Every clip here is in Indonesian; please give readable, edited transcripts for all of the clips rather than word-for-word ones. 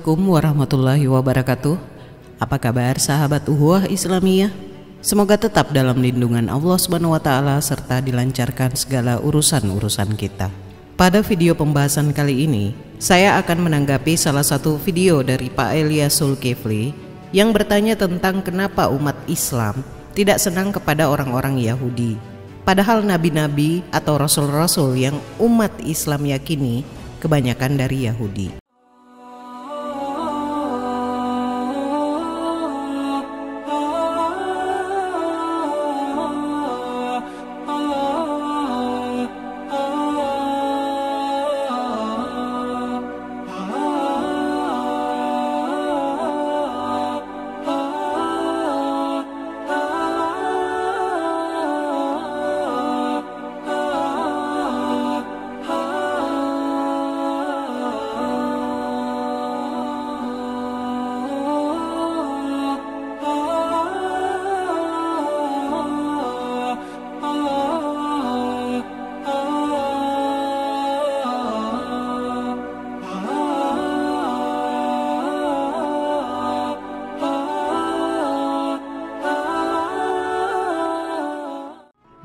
Assalamualaikum warahmatullahi wabarakatuh. Apa kabar sahabat Uhuwah Islamiyah? Semoga tetap dalam lindungan Allah Subhanahu wa taala serta dilancarkan segala urusan-urusan kita. Pada video pembahasan kali ini, saya akan menanggapi salah satu video dari Pak Ilyas Zulkifli yang bertanya tentang kenapa umat Islam tidak senang kepada orang-orang Yahudi. Padahal nabi-nabi atau rasul-rasul yang umat Islam yakini kebanyakan dari Yahudi.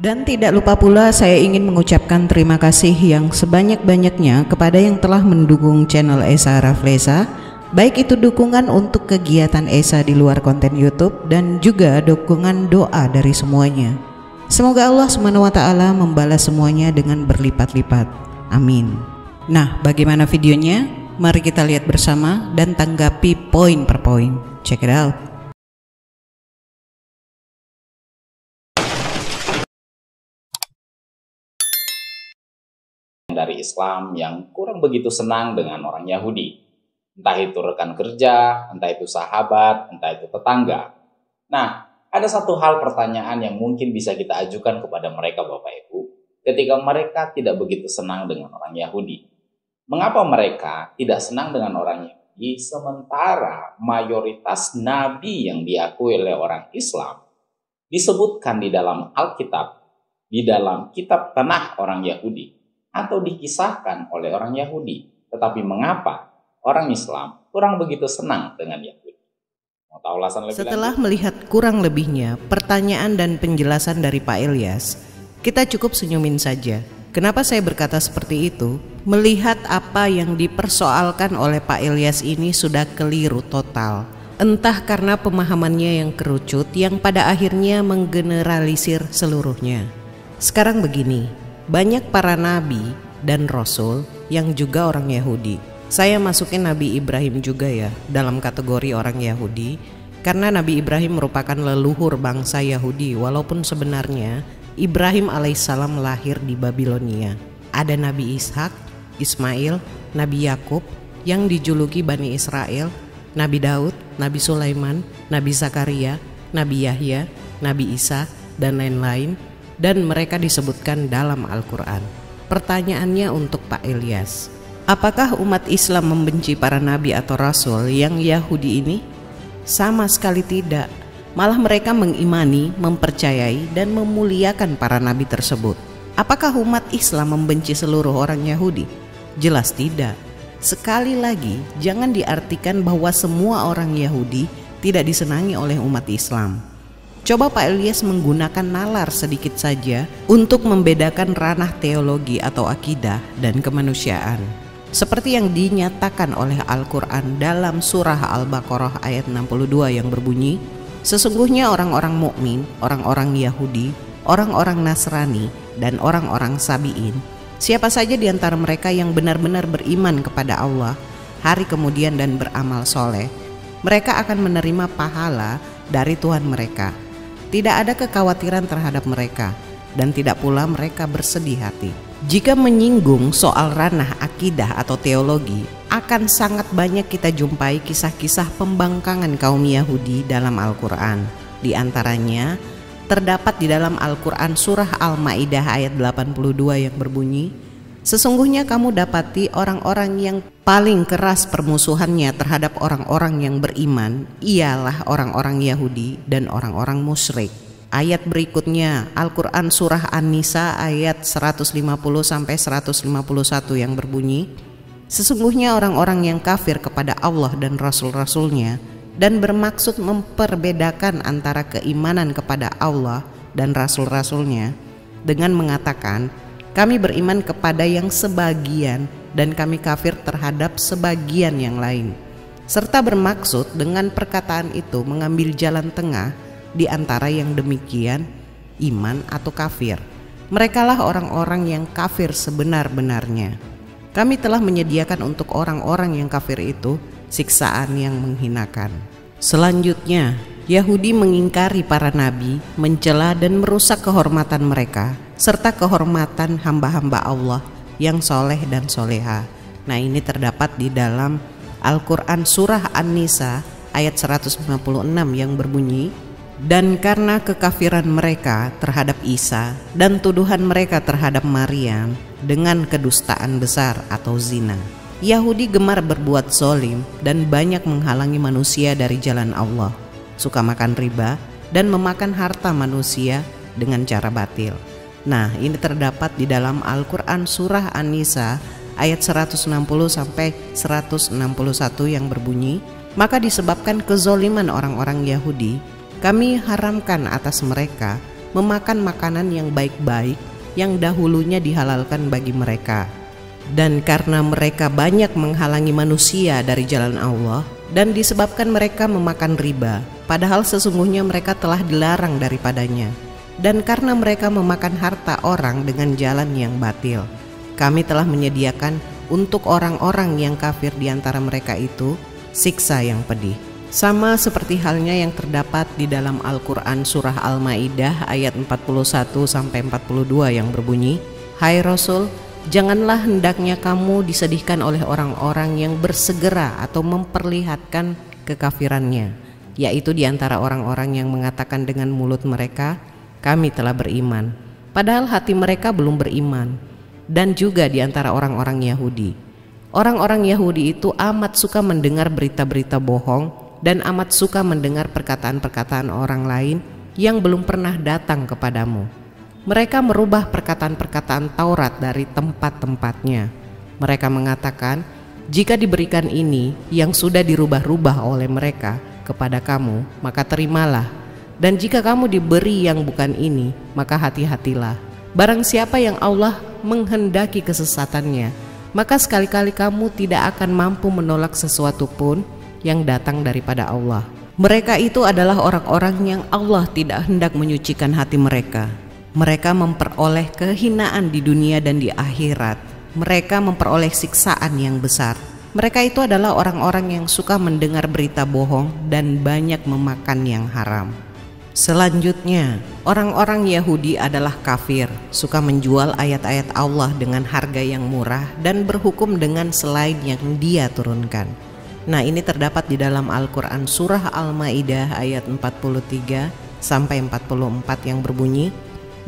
Dan tidak lupa pula saya ingin mengucapkan terima kasih yang sebanyak-banyaknya kepada yang telah mendukung channel Esa Raflesa, baik itu dukungan untuk kegiatan Esa di luar konten YouTube dan juga dukungan doa dari semuanya. Semoga Allah SWT membalas semuanya dengan berlipat-lipat. Amin. Nah, bagaimana videonya? Mari kita lihat bersama dan tanggapi poin per poin. Check it out. Dari Islam yang kurang begitu senang dengan orang Yahudi, entah itu rekan kerja, entah itu sahabat, entah itu tetangga. Nah, ada satu hal pertanyaan yang mungkin bisa kita ajukan kepada mereka Bapak Ibu ketika mereka tidak begitu senang dengan orang Yahudi. Mengapa mereka tidak senang dengan orang Yahudi sementara mayoritas nabi yang diakui oleh orang Islam disebutkan di dalam Alkitab, di dalam kitab tanah orang Yahudi, atau dikisahkan oleh orang Yahudi, tetapi mengapa orang Islam kurang begitu senang dengan Yahudi? Mau tahu alasan lebih Setelah lanjut? melihat kurang lebihnya pertanyaan dan penjelasan dari Pak Ilyas, kita cukup senyumin saja. Kenapa saya berkata seperti itu? Melihat apa yang dipersoalkan oleh Pak Ilyas ini sudah keliru total. Entah karena pemahamannya yang kerucut yang pada akhirnya menggeneralisir seluruhnya. Sekarang begini, banyak para nabi dan rasul yang juga orang Yahudi. Saya masukin Nabi Ibrahim juga ya dalam kategori orang Yahudi, karena Nabi Ibrahim merupakan leluhur bangsa Yahudi, walaupun sebenarnya Ibrahim alaihissalam lahir di Babilonia. Ada Nabi Ishak, Ismail, Nabi Yakub yang dijuluki Bani Israel, Nabi Daud, Nabi Sulaiman, Nabi Zakaria, Nabi Yahya, Nabi Isa, dan lain-lain. Dan mereka disebutkan dalam Al-Quran. Pertanyaannya untuk Pak Ilyas, apakah umat Islam membenci para nabi atau rasul yang Yahudi ini? Sama sekali tidak. Malah mereka mengimani, mempercayai, dan memuliakan para nabi tersebut. Apakah umat Islam membenci seluruh orang Yahudi? Jelas tidak. Sekali lagi, jangan diartikan bahwa semua orang Yahudi tidak disenangi oleh umat Islam. Coba Pak Ilyas menggunakan nalar sedikit saja untuk membedakan ranah teologi atau akidah dan kemanusiaan. Seperti yang dinyatakan oleh Al-Quran dalam surah Al-Baqarah ayat 62 yang berbunyi, sesungguhnya orang-orang mukmin, orang-orang Yahudi, orang-orang Nasrani, dan orang-orang Sabi'in, siapa saja di antara mereka yang benar-benar beriman kepada Allah, hari kemudian dan beramal soleh, mereka akan menerima pahala dari Tuhan mereka. Tidak ada kekhawatiran terhadap mereka, dan tidak pula mereka bersedih hati. Jika menyinggung soal ranah akidah atau teologi, akan sangat banyak kita jumpai kisah-kisah pembangkangan kaum Yahudi dalam Al-Quran. Di antaranya, terdapat di dalam Al-Quran surah Al-Ma'idah ayat 82 yang berbunyi, sesungguhnya kamu dapati orang-orang yang paling keras permusuhannya terhadap orang-orang yang beriman ialah orang-orang Yahudi dan orang-orang musyrik. Ayat berikutnya Al-Quran surah An-Nisa ayat 150-151 yang berbunyi, Sesungguhnya orang-orang yang kafir kepada Allah dan Rasul-Rasulnya dan bermaksud memperbedakan antara keimanan kepada Allah dan Rasul-Rasulnya dengan mengatakan, kami beriman kepada yang sebagian dan kami kafir terhadap sebagian yang lain, serta bermaksud dengan perkataan itu mengambil jalan tengah di antara yang demikian, iman atau kafir. Merekalah orang-orang yang kafir sebenar-benarnya. Kami telah menyediakan untuk orang-orang yang kafir itu siksaan yang menghinakan. Selanjutnya, Yahudi mengingkari para nabi, mencela dan merusak kehormatan mereka, serta kehormatan hamba-hamba Allah yang soleh dan soleha. Nah, ini terdapat di dalam Al-Quran Surah An-Nisa ayat 156 yang berbunyi, dan karena kekafiran mereka terhadap Isa dan tuduhan mereka terhadap Maryam dengan kedustaan besar atau zina, Yahudi gemar berbuat zolim dan banyak menghalangi manusia dari jalan Allah, suka makan riba dan memakan harta manusia dengan cara batil. Nah, ini terdapat di dalam Al-Quran Surah An-Nisa ayat 160 sampai 161 yang berbunyi, maka disebabkan kezoliman orang-orang Yahudi, kami haramkan atas mereka memakan makanan yang baik-baik yang dahulunya dihalalkan bagi mereka. Dan karena mereka banyak menghalangi manusia dari jalan Allah, dan disebabkan mereka memakan riba, padahal sesungguhnya mereka telah dilarang daripadanya, dan karena mereka memakan harta orang dengan jalan yang batil, kami telah menyediakan untuk orang-orang yang kafir di antara mereka itu siksa yang pedih. Sama seperti halnya yang terdapat di dalam Al-Quran Surah Al-Ma'idah ayat 41-42 yang berbunyi, hai Rasul, janganlah hendaknya kamu disedihkan oleh orang-orang yang bersegera atau memperlihatkan kekafirannya, yaitu di antara orang-orang yang mengatakan dengan mulut mereka, kami telah beriman, padahal hati mereka belum beriman, dan juga di antara orang-orang Yahudi. Orang-orang Yahudi itu amat suka mendengar berita-berita bohong dan amat suka mendengar perkataan-perkataan orang lain yang belum pernah datang kepadamu. Mereka merubah perkataan-perkataan Taurat dari tempat-tempatnya. Mereka mengatakan, jika diberikan ini yang sudah dirubah-rubah oleh mereka kepada kamu, maka terimalah. Dan jika kamu diberi yang bukan ini, maka hati-hatilah. Barang siapa yang Allah menghendaki kesesatannya, maka sekali-kali kamu tidak akan mampu menolak sesuatu pun yang datang daripada Allah. Mereka itu adalah orang-orang yang Allah tidak hendak menyucikan hati mereka. Mereka memperoleh kehinaan di dunia dan di akhirat. Mereka memperoleh siksaan yang besar. Mereka itu adalah orang-orang yang suka mendengar berita bohong dan banyak memakan yang haram. Selanjutnya, orang-orang Yahudi adalah kafir, suka menjual ayat-ayat Allah dengan harga yang murah dan berhukum dengan selain yang Dia turunkan. Nah, ini terdapat di dalam Al-Quran Surah Al-Ma'idah ayat 43 sampai 44 yang berbunyi,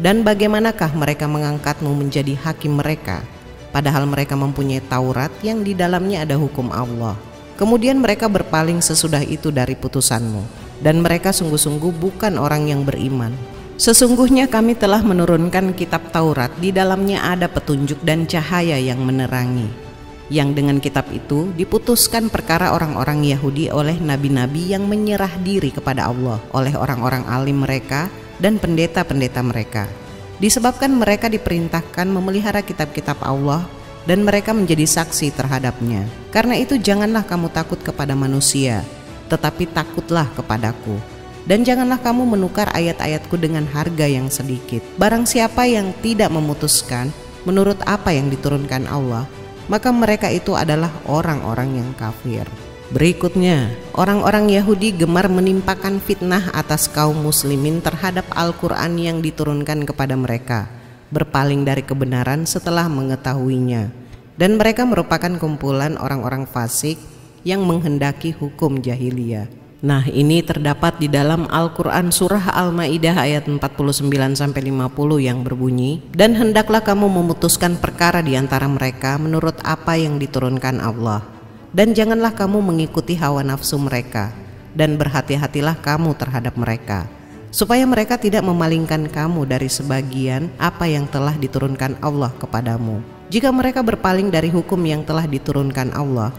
dan bagaimanakah mereka mengangkatmu menjadi hakim mereka, padahal mereka mempunyai Taurat yang di dalamnya ada hukum Allah. Kemudian mereka berpaling sesudah itu dari putusanmu, dan mereka sungguh-sungguh bukan orang yang beriman. Sesungguhnya kami telah menurunkan kitab Taurat, di dalamnya ada petunjuk dan cahaya yang menerangi, yang dengan kitab itu diputuskan perkara orang-orang Yahudi oleh nabi-nabi yang menyerah diri kepada Allah oleh orang-orang alim mereka dan pendeta-pendeta mereka. Disebabkan mereka diperintahkan memelihara kitab-kitab Allah dan mereka menjadi saksi terhadapnya. Karena itu janganlah kamu takut kepada manusia, tetapi takutlah kepadaku. Dan janganlah kamu menukar ayat-ayatku dengan harga yang sedikit. Barang siapa yang tidak memutuskan menurut apa yang diturunkan Allah, maka mereka itu adalah orang-orang yang kafir. Berikutnya, orang-orang Yahudi gemar menimpakan fitnah atas kaum muslimin terhadap Al-Quran yang diturunkan kepada mereka, berpaling dari kebenaran setelah mengetahuinya. Dan mereka merupakan kumpulan orang-orang fasik yang menghendaki hukum jahiliyah. Nah, ini terdapat di dalam Al-Quran Surah Al-Ma'idah ayat 49-50 yang berbunyi, dan hendaklah kamu memutuskan perkara di antara mereka menurut apa yang diturunkan Allah, dan janganlah kamu mengikuti hawa nafsu mereka, dan berhati-hatilah kamu terhadap mereka, supaya mereka tidak memalingkan kamu dari sebagian apa yang telah diturunkan Allah kepadamu. Jika mereka berpaling dari hukum yang telah diturunkan Allah,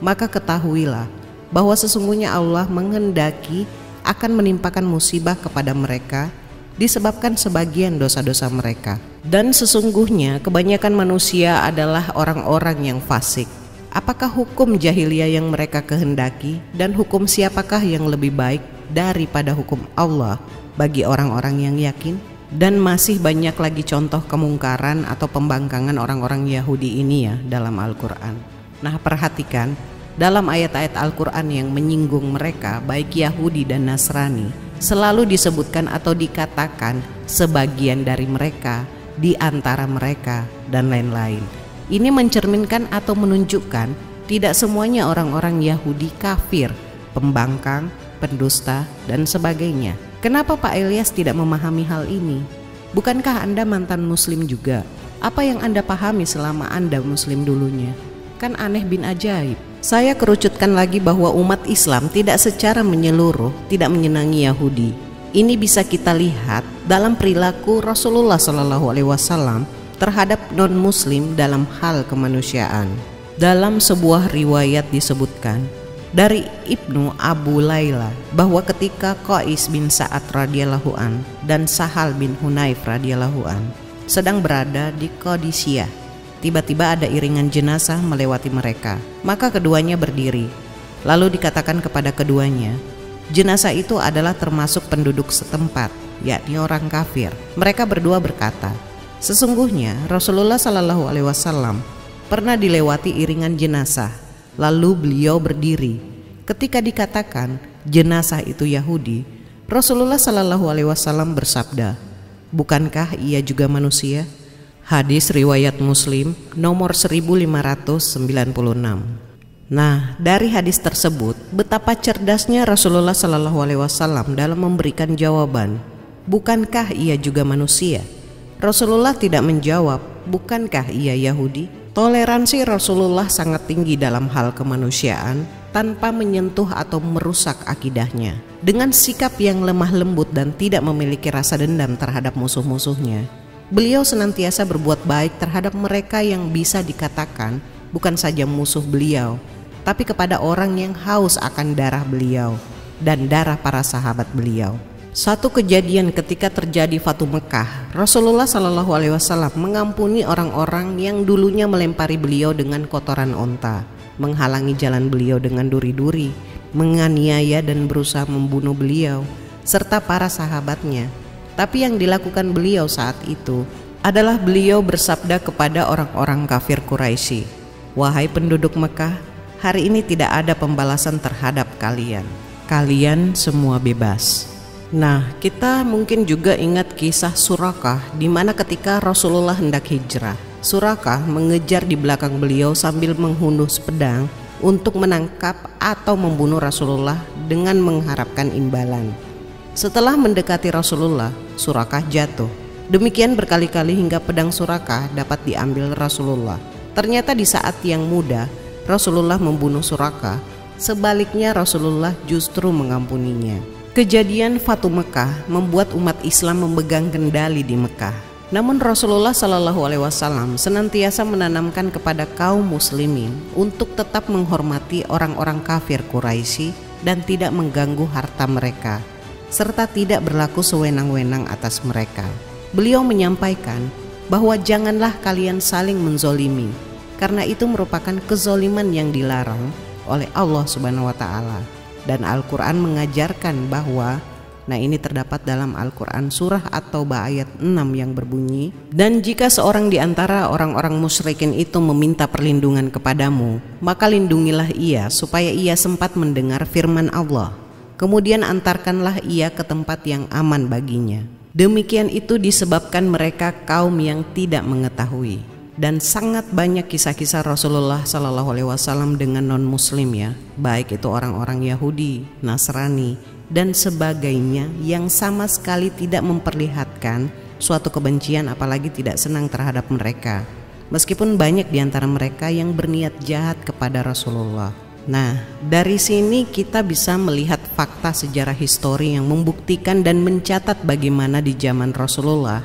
maka ketahuilah bahwa sesungguhnya Allah menghendaki akan menimpakan musibah kepada mereka disebabkan sebagian dosa-dosa mereka. Dan sesungguhnya kebanyakan manusia adalah orang-orang yang fasik. Apakah hukum jahiliyah yang mereka kehendaki, dan hukum siapakah yang lebih baik daripada hukum Allah bagi orang-orang yang yakin? Dan masih banyak lagi contoh kemungkaran atau pembangkangan orang-orang Yahudi ini ya dalam Al-Quran. Nah, perhatikan dalam ayat-ayat Al-Quran yang menyinggung mereka, baik Yahudi dan Nasrani, selalu disebutkan atau dikatakan sebagian dari mereka, di antara mereka, dan lain-lain. Ini mencerminkan atau menunjukkan tidak semuanya orang-orang Yahudi kafir, pembangkang, pendusta, dan sebagainya. Kenapa Pak Ilyas tidak memahami hal ini? Bukankah Anda mantan muslim juga? Apa yang Anda pahami selama Anda muslim dulunya? Kan aneh bin ajaib. Saya kerucutkan lagi bahwa umat Islam tidak secara menyeluruh tidak menyenangi Yahudi. Ini bisa kita lihat dalam perilaku Rasulullah SAW terhadap non-muslim dalam hal kemanusiaan. Dalam sebuah riwayat disebutkan dari Ibnu Abu Layla bahwa ketika Qais bin Sa'ad radhiyallahu an dan Sahal bin Hunayf radhiyallahu an sedang berada di Qadisiyah, tiba-tiba ada iringan jenazah melewati mereka. Maka keduanya berdiri. Lalu dikatakan kepada keduanya, jenazah itu adalah termasuk penduduk setempat, yakni orang kafir. Mereka berdua berkata, sesungguhnya Rasulullah SAW pernah dilewati iringan jenazah. Lalu beliau berdiri. Ketika dikatakan jenazah itu Yahudi, Rasulullah SAW bersabda, bukankah ia juga manusia? Hadis riwayat Muslim nomor 1596. Nah, dari hadis tersebut betapa cerdasnya Rasulullah SAW dalam memberikan jawaban, bukankah ia juga manusia? Rasulullah tidak menjawab, bukankah ia Yahudi? Toleransi Rasulullah sangat tinggi dalam hal kemanusiaan tanpa menyentuh atau merusak akidahnya. Dengan sikap yang lemah lembut dan tidak memiliki rasa dendam terhadap musuh-musuhnya, beliau senantiasa berbuat baik terhadap mereka yang bisa dikatakan bukan saja musuh beliau, tapi kepada orang yang haus akan darah beliau dan darah para sahabat beliau. Satu kejadian ketika terjadi Fatu Mekah, Rasulullah SAW mengampuni orang-orang yang dulunya melempari beliau dengan kotoran onta, menghalangi jalan beliau dengan duri-duri, menganiaya dan berusaha membunuh beliau, serta para sahabatnya. Tapi yang dilakukan beliau saat itu adalah beliau bersabda kepada orang-orang kafir Quraisy, wahai penduduk Mekah, hari ini tidak ada pembalasan terhadap kalian. Kalian semua bebas. Nah, kita mungkin juga ingat kisah Surakah di mana ketika Rasulullah hendak hijrah, Surakah mengejar di belakang beliau sambil menghunus pedang untuk menangkap atau membunuh Rasulullah dengan mengharapkan imbalan. Setelah mendekati Rasulullah, Surakah jatuh. Demikian berkali-kali hingga pedang Surakah dapat diambil Rasulullah. Ternyata di saat yang muda Rasulullah membunuh Surakah, sebaliknya Rasulullah justru mengampuninya. Kejadian Fatu Mekah membuat umat Islam memegang kendali di Mekah. Namun Rasulullah SAW senantiasa menanamkan kepada kaum muslimin untuk tetap menghormati orang-orang kafir Quraisy dan tidak mengganggu harta mereka, serta tidak berlaku sewenang-wenang atas mereka. Beliau menyampaikan bahwa janganlah kalian saling menzolimi, karena itu merupakan kezoliman yang dilarang oleh Allah Subhanahu wa Ta'ala. Dan Al-Quran mengajarkan bahwa, nah ini terdapat dalam Al-Quran surah At-Taubah ayat 6 yang berbunyi, dan jika seorang di antara orang-orang musyrikin itu meminta perlindungan kepadamu, maka lindungilah ia supaya ia sempat mendengar firman Allah. Kemudian antarkanlah ia ke tempat yang aman baginya. Demikian itu disebabkan mereka kaum yang tidak mengetahui. Dan sangat banyak kisah-kisah Rasulullah SAW dengan non-muslim ya, baik itu orang-orang Yahudi, Nasrani, dan sebagainya yang sama sekali tidak memperlihatkan suatu kebencian apalagi tidak senang terhadap mereka. Meskipun banyak di antara mereka yang berniat jahat kepada Rasulullah. Nah, dari sini kita bisa melihat fakta sejarah histori yang membuktikan dan mencatat bagaimana di zaman Rasulullah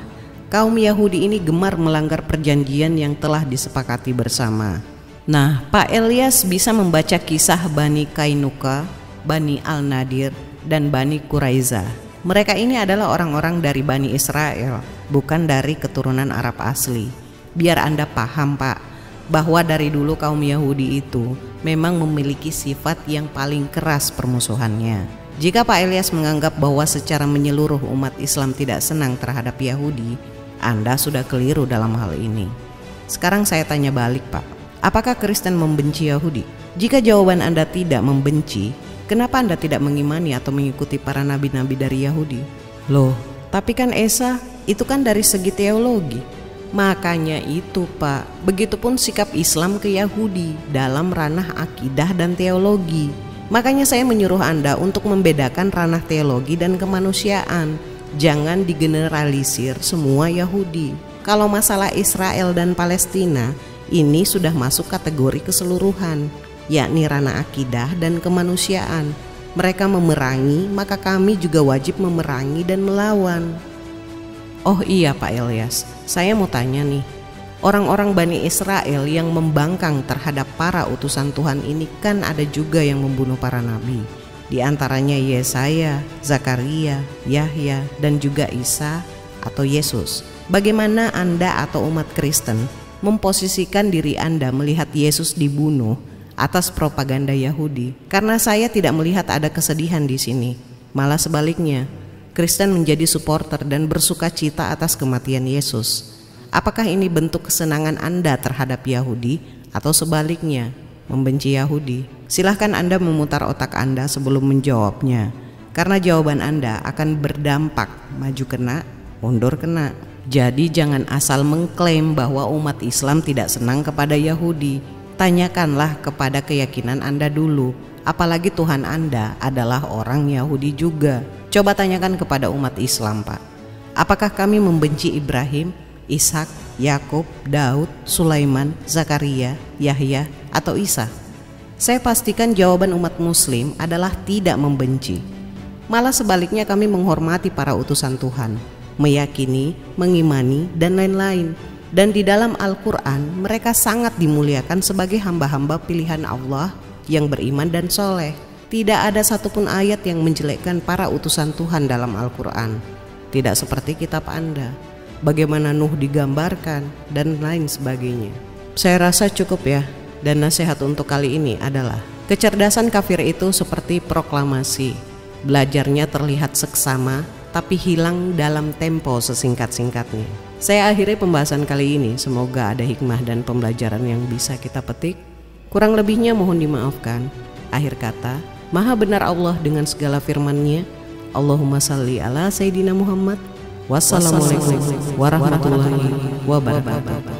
kaum Yahudi ini gemar melanggar perjanjian yang telah disepakati bersama. Nah, Pak Ilyas bisa membaca kisah Bani Kainuka, Bani Al-Nadir, dan Bani Quraiza. Mereka ini adalah orang-orang dari Bani Israel, bukan dari keturunan Arab asli. Biar Anda paham, Pak, bahwa dari dulu kaum Yahudi itu memang memiliki sifat yang paling keras permusuhannya. Jika Pak Ilyas menganggap bahwa secara menyeluruh umat Islam tidak senang terhadap Yahudi, Anda sudah keliru dalam hal ini. Sekarang saya tanya balik, Pak. Apakah Kristen membenci Yahudi? Jika jawaban Anda tidak membenci, kenapa Anda tidak mengimani atau mengikuti para nabi-nabi dari Yahudi? Loh, tapi kan Esa itu kan dari segi teologi. Makanya itu, Pak, begitupun sikap Islam ke Yahudi dalam ranah akidah dan teologi. Makanya saya menyuruh Anda untuk membedakan ranah teologi dan kemanusiaan. Jangan digeneralisir semua Yahudi. Kalau masalah Israel dan Palestina, ini sudah masuk kategori keseluruhan, yakni ranah akidah dan kemanusiaan. Mereka memerangi, maka kami juga wajib memerangi dan melawan. Oh iya Pak Ilyas, saya mau tanya nih, orang-orang Bani Israel yang membangkang terhadap para utusan Tuhan ini kan ada juga yang membunuh para nabi. Di antaranya Yesaya, Zakaria, Yahya, dan juga Isa atau Yesus. Bagaimana Anda atau umat Kristen memposisikan diri Anda melihat Yesus dibunuh atas propaganda Yahudi? Karena saya tidak melihat ada kesedihan di sini. Malah sebaliknya, Kristen menjadi supporter dan bersuka cita atas kematian Yesus. Apakah ini bentuk kesenangan Anda terhadap Yahudi atau sebaliknya, membenci Yahudi? Silahkan Anda memutar otak Anda sebelum menjawabnya, karena jawaban Anda akan berdampak maju kena, mundur kena. Jadi jangan asal mengklaim bahwa umat Islam tidak senang kepada Yahudi. Tanyakanlah kepada keyakinan Anda dulu. Apalagi Tuhan Anda adalah orang Yahudi juga. Coba tanyakan kepada umat Islam, Pak. Apakah kami membenci Ibrahim, Ishak, Yakub, Daud, Sulaiman, Zakaria, Yahya, atau Isa? Saya pastikan jawaban umat Muslim adalah tidak membenci. Malah sebaliknya kami menghormati para utusan Tuhan, meyakini, mengimani, dan lain-lain. Dan di dalam Al-Quran mereka sangat dimuliakan sebagai hamba-hamba pilihan Allah yang beriman dan soleh. Tidak ada satupun ayat yang menjelekkan para utusan Tuhan dalam Al-Quran. Tidak seperti kitab Anda, bagaimana Nuh digambarkan, dan lain sebagainya. Saya rasa cukup ya. Dan nasihat untuk kali ini adalah, kecerdasan kafir itu seperti proklamasi. Belajarnya terlihat seksama, tapi hilang dalam tempo sesingkat-singkatnya. Saya akhiri pembahasan kali ini. Semoga ada hikmah dan pembelajaran yang bisa kita petik. Kurang lebihnya mohon dimaafkan. Akhir kata, Maha benar Allah dengan segala firman-Nya. Allahumma salli ala Sayyidina Muhammad. Wassalamualaikum warahmatullahi wabarakatuh.